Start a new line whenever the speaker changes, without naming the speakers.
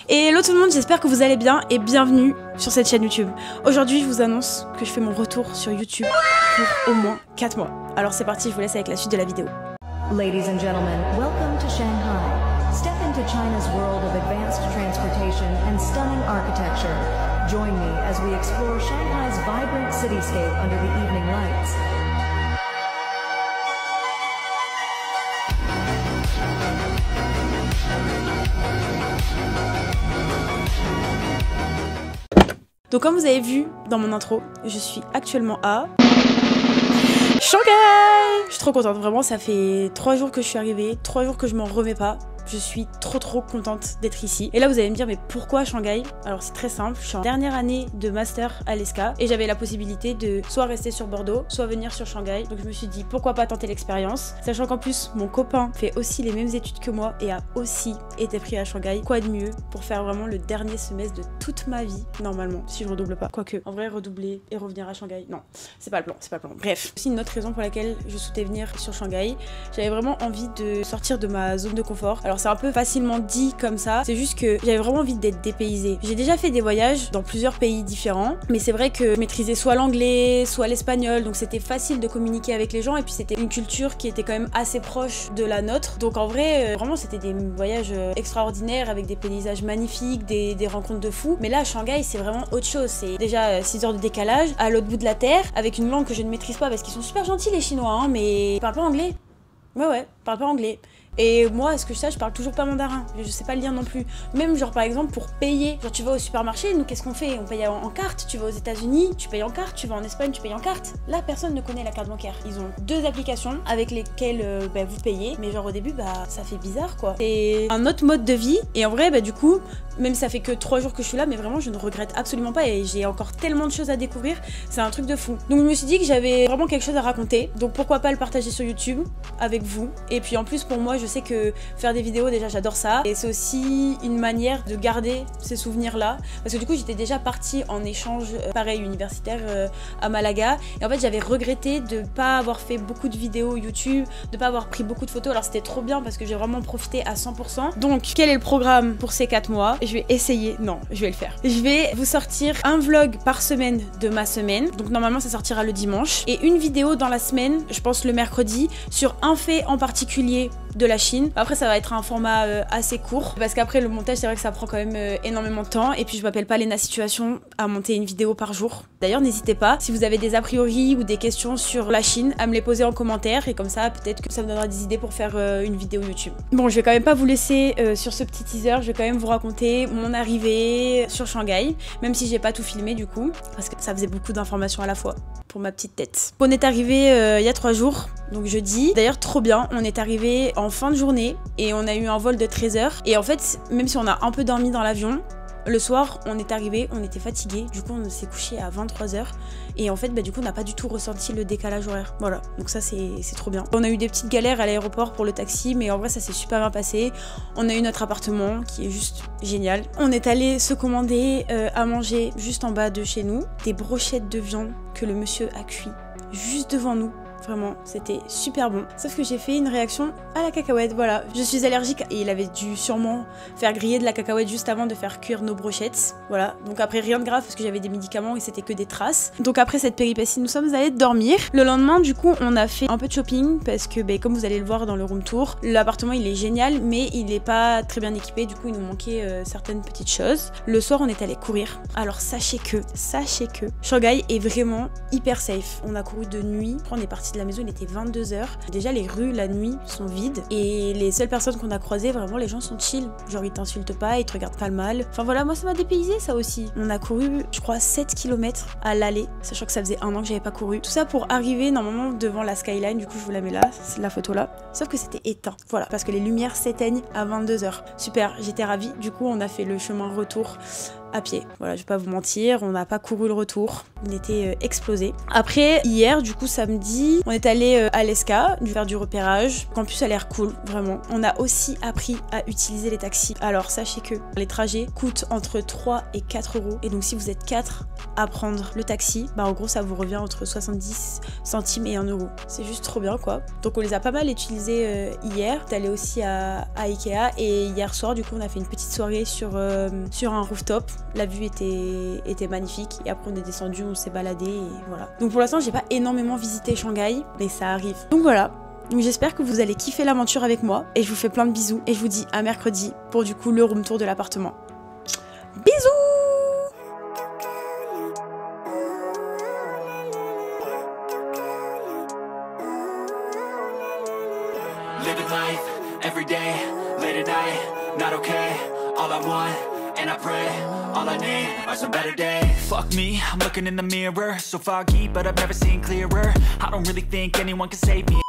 Hello tout le monde, j'espère que vous allez bien et bienvenue sur cette chaîne YouTube. Aujourd'hui je vous annonce que je fais mon retour sur YouTube pour au moins 4 mois. Alors c'est parti, je vous laisse avec la suite de la vidéo.
Ladies and gentlemen, welcome to Shanghai. Step into China's world of advanced transportation and stunning architecture. Join me as we explore Shanghai's vibrant cityscape under the evening lights.
Donc comme vous avez vu dans mon intro, je suis actuellement à Shanghai. Je suis trop contente, vraiment ça fait 3 jours que je suis arrivée, 3 jours que je m'en remets pas. Je suis trop contente d'être ici. Et là vous allez me dire mais pourquoi Shanghai? Alors c'est très simple, je suis en dernière année de master à l'ESCA et j'avais la possibilité de soit rester sur Bordeaux, soit venir sur Shanghai. Donc je me suis dit pourquoi pas tenter l'expérience. Sachant qu'en plus mon copain fait aussi les mêmes études que moi et a aussi été pris à Shanghai. Quoi de mieux pour faire vraiment le dernier semestre de toute ma vie normalement, si je redouble pas. Quoique, en vrai redoubler et revenir à Shanghai, non, c'est pas le plan, c'est pas le plan. Bref, aussi une autre raison pour laquelle je souhaitais venir sur Shanghai, j'avais vraiment envie de sortir de ma zone de confort. Alors c'est un peu facilement dit comme ça, c'est juste que j'avais vraiment envie d'être dépaysée. J'ai déjà fait des voyages dans plusieurs pays différents, mais c'est vrai que je maîtrisais soit l'anglais, soit l'espagnol, donc c'était facile de communiquer avec les gens et puis c'était une culture qui était quand même assez proche de la nôtre. Donc en vrai, vraiment c'était des voyages extraordinaires avec des paysages magnifiques, des rencontres de fous. Mais là à Shanghai c'est vraiment autre chose, c'est déjà 6 heures de décalage à l'autre bout de la terre, avec une langue que je ne maîtrise pas parce qu'ils sont super gentils les Chinois, hein, mais ils parlent pas anglais. Ouais, ils parlent pas anglais. Et moi, à ce que je sache, je parle toujours pas mandarin. Je sais pas le lire non plus. Même genre par exemple pour payer. Genre tu vas au supermarché, nous qu'est-ce qu'on fait? On paye en carte. Tu vas aux États-Unis, tu payes en carte. Tu vas en Espagne, tu payes en carte. Là, personne ne connaît la carte bancaire. Ils ont 2 applications avec lesquelles vous payez. Mais genre au début, ça fait bizarre quoi. C'est un autre mode de vie. Et en vrai, du coup, même ça fait que 3 jours que je suis là, mais vraiment je ne regrette absolument pas. Et j'ai encore tellement de choses à découvrir. C'est un truc de fou. Donc je me suis dit que j'avais vraiment quelque chose à raconter. Donc pourquoi pas le partager sur YouTube avec vous. Et puis en plus pour moi, je sais que faire des vidéos déjà j'adore ça et c'est aussi une manière de garder ces souvenirs là parce que du coup j'étais déjà partie en échange pareil universitaire à Malaga et en fait j'avais regretté de pas avoir fait beaucoup de vidéos YouTube, de pas avoir pris beaucoup de photos. Alors c'était trop bien parce que j'ai vraiment profité à 100%. Donc quel est le programme pour ces 4 mois? Je vais essayer, non je vais le faire. Je vais vous sortir un vlog par semaine de ma semaine, donc normalement ça sortira le dimanche, et une vidéo dans la semaine, je pense le mercredi, sur un fait en particulier de la Chine. Après ça va être un format assez court parce qu'après le montage c'est vrai que ça prend quand même énormément de temps et puis je m'appelle pas Léna Situation à monter une vidéo par jour. D'ailleurs n'hésitez pas si vous avez des a priori ou des questions sur la Chine à me les poser en commentaire et comme ça peut-être que ça me donnera des idées pour faire une vidéo YouTube. Bon je vais quand même pas vous laisser sur ce petit teaser, je vais quand même vous raconter mon arrivée sur Shanghai, même si j'ai pas tout filmé du coup parce que ça faisait beaucoup d'informations à la fois pour ma petite tête. On est arrivé il y a 3 jours, donc jeudi. D'ailleurs trop bien, on est arrivé en fin de journée et on a eu un vol de 13 h et en fait même si on a un peu dormi dans l'avion, le soir on est arrivé, on était fatigué, du coup on s'est couché à 23 h et en fait du coup on n'a pas du tout ressenti le décalage horaire. Voilà, donc ça c'est trop bien. On a eu des petites galères à l'aéroport pour le taxi mais en vrai ça s'est super bien passé. On a eu notre appartement qui est juste génial. On est allé se commander à manger juste en bas de chez nous, des brochettes de viande que le monsieur a cuit juste devant nous. Vraiment, c'était super bon. Sauf que j'ai fait une réaction à la cacahuète, voilà. Je suis allergique et il avait dû sûrement faire griller de la cacahuète juste avant de faire cuire nos brochettes. Voilà, donc après rien de grave parce que j'avais des médicaments et c'était que des traces. Donc après cette péripétie, nous sommes allés dormir. Le lendemain, du coup, on a fait un peu de shopping parce que, comme vous allez le voir dans le room tour, l'appartement il est génial mais il est pas très bien équipé. Du coup, il nous manquait certaines petites choses. Le soir, on est allé courir. Alors sachez que Shanghai est vraiment hyper safe. On a couru de nuit. Après, on est parti de la maison, il était 22 h. Déjà les rues la nuit sont vides et les seules personnes qu'on a croisées, vraiment les gens sont chill, genre ils t'insultent pas, ils te regardent pas le mal. Enfin voilà, moi ça m'a dépaysé ça aussi. On a couru je crois 7 km à l'aller, sachant que ça faisait 1 an que j'avais pas couru. Tout ça pour arriver normalement devant la skyline, du coup je vous la mets là, c'est la photo là. Sauf que c'était éteint, voilà, parce que les lumières s'éteignent à 22 h. Super, j'étais ravie. Du coup on a fait le chemin retour à pied. Voilà, je vais pas vous mentir, on n'a pas couru le retour, on était explosé. Après, hier, du coup samedi, on est allé à l'ESCA, faire du repérage. Le campus a l'air cool, vraiment. On a aussi appris à utiliser les taxis. Alors sachez que les trajets coûtent entre 3 et 4 euros. Et donc si vous êtes 4, à prendre le taxi, bah en gros ça vous revient entre 70 centimes et 1 euro. C'est juste trop bien quoi. Donc on les a pas mal utilisés hier. T'es allé aussi à Ikea et hier soir du coup on a fait une petite soirée sur un rooftop. La vue était magnifique et après on est descendu, on s'est baladé et voilà. Donc pour l'instant j'ai pas énormément visité Shanghai mais ça arrive. Donc voilà. Donc j'espère que vous allez kiffer l'aventure avec moi et je vous fais plein de bisous et je vous dis à mercredi pour du coup le room tour de l'appartement. Bisous!
Living life, every day, late at night, not okay. All I want, and I pray, all I need are some better days. Fuck me, I'm looking in the mirror, so foggy, but I've never seen clearer. I don't really think anyone can save me.